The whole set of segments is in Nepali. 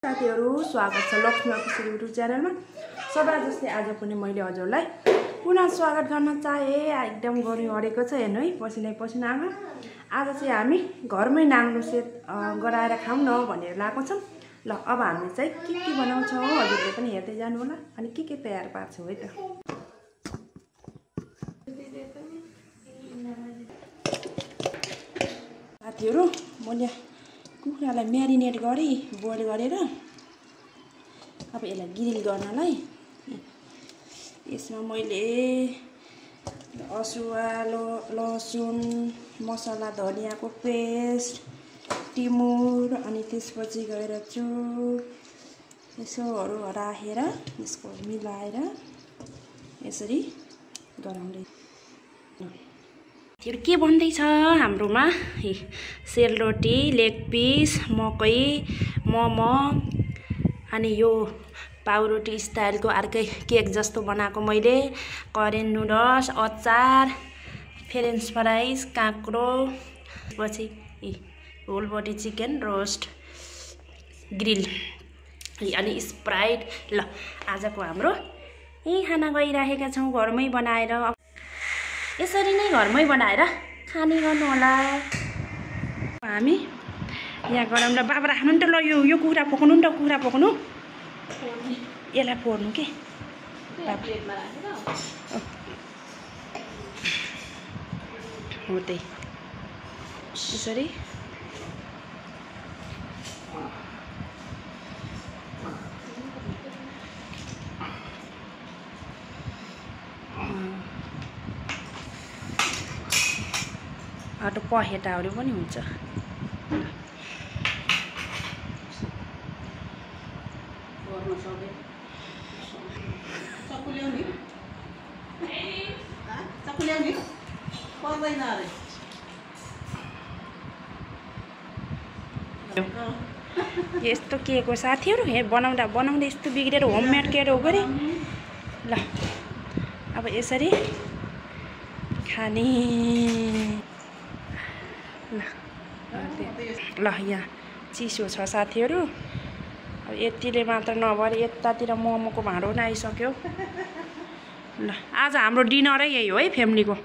साथीहरु स्वागत छ लक्ष्मी अफिसियल युट्युब च्यानलमा। सदा जस्तै आज पनि मैले हजुरलाई पुनः स्वागत गर्न चाहे। एकदम गर्मी अडेको छ हेर्नु है, पसिनै पसिना आमा। आज चाहिँ हामी घरमै नाङ्लो सेट गराएर खाऊँ न भनेर लागेको छौं। ल अब हामी चाहिँ के बनाउँछौं हजुरले पनि हेर्दै जानु होला अनि के तयार पार्छौं है त। साथीहरु मैले कुखुरालाई म्यारिनेट गरी बोइल गरेर अब यसलाई ग्रिल गर्नलाई यसमा मैले असुवा लसुन मसला धनियाको पेस्ट टिमुर अनि त्यसपछि गएर यसोहरु राखेर यसको मिलाएर यसरी गराउँदै के बन्दै छ हाम्रोमा सेलरोटी लेग पिस मकै मोमो अनि यो पाउरोटी स्टाइलको अर्कै केक जस्तो बनाएको मैले कोरियन नुडल्स अचार फ्रेन्च फ्राइज काँक्रो पछि whole body chicken roast grill अनि स्प्राइट। ल आजको हाम्रो यही खाना गइराखेका छौं घरमै बनाएर। यसरी नै घरमै बनाएर खाने गर्नु होला। हामी यहाँ गरौँ ल बाबा राख्नु नि त। ल यो कुखुरा पकाउनु नि त, कुखुरा पकाउनु यसलाई फोड्नु के हो त्यही यसरी अटो पहेटाहरू पनि हुन्छ। यस्तो के को साथीहरु हे बनाउँदा यस्तो बिग्रेर होममेड केक हो गरे। ल अब यसरी खाने। ल यहाँ चिसो छ साथीहरु। अब यतिले मात्र नभएर यतातिर मोमोको भाँडो पनि आइसक्यो। ल आज हाम्रो डिनरै यही हो है फ्यामिलीको।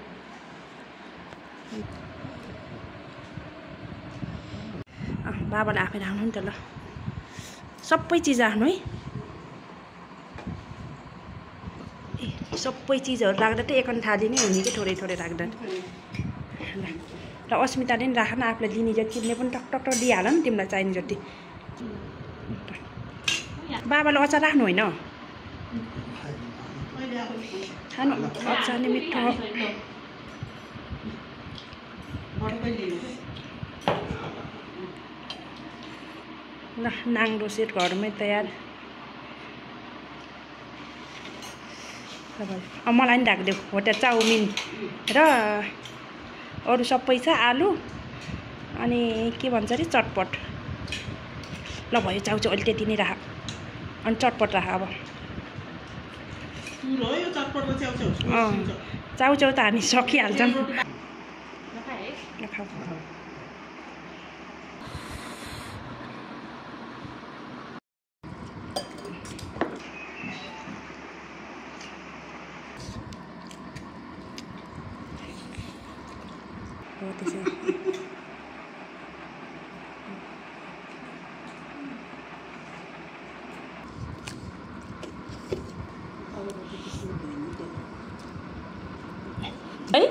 बाबाले आफै राख्नु नि त। ल सबै चिज राख्नु है। सबै चिजहरु राख्दा त एकन थाली नै हुने कि थोरै थोरै राख्दा। ल अस्मिताले नि राख न, आफूलाई दिने जति तिमीले पनि टक टक दिइहाल नि तिमीलाई चाहिने जति। बाबाले अचार राख्नु होइन खानु अचार नि मिठो। ल नाङ्लो सेट घरमै तयार। मलाई नि राखिदेऊ होटेल चाउमिन र अरू सबै छ आलु अनि के भन्छ अरे चटपट। ल भयो चाउचाउ अलि त्यति नै राख अनि चटपट राख। अब चाउचाउ त हामी सकिहाल्छौँ। है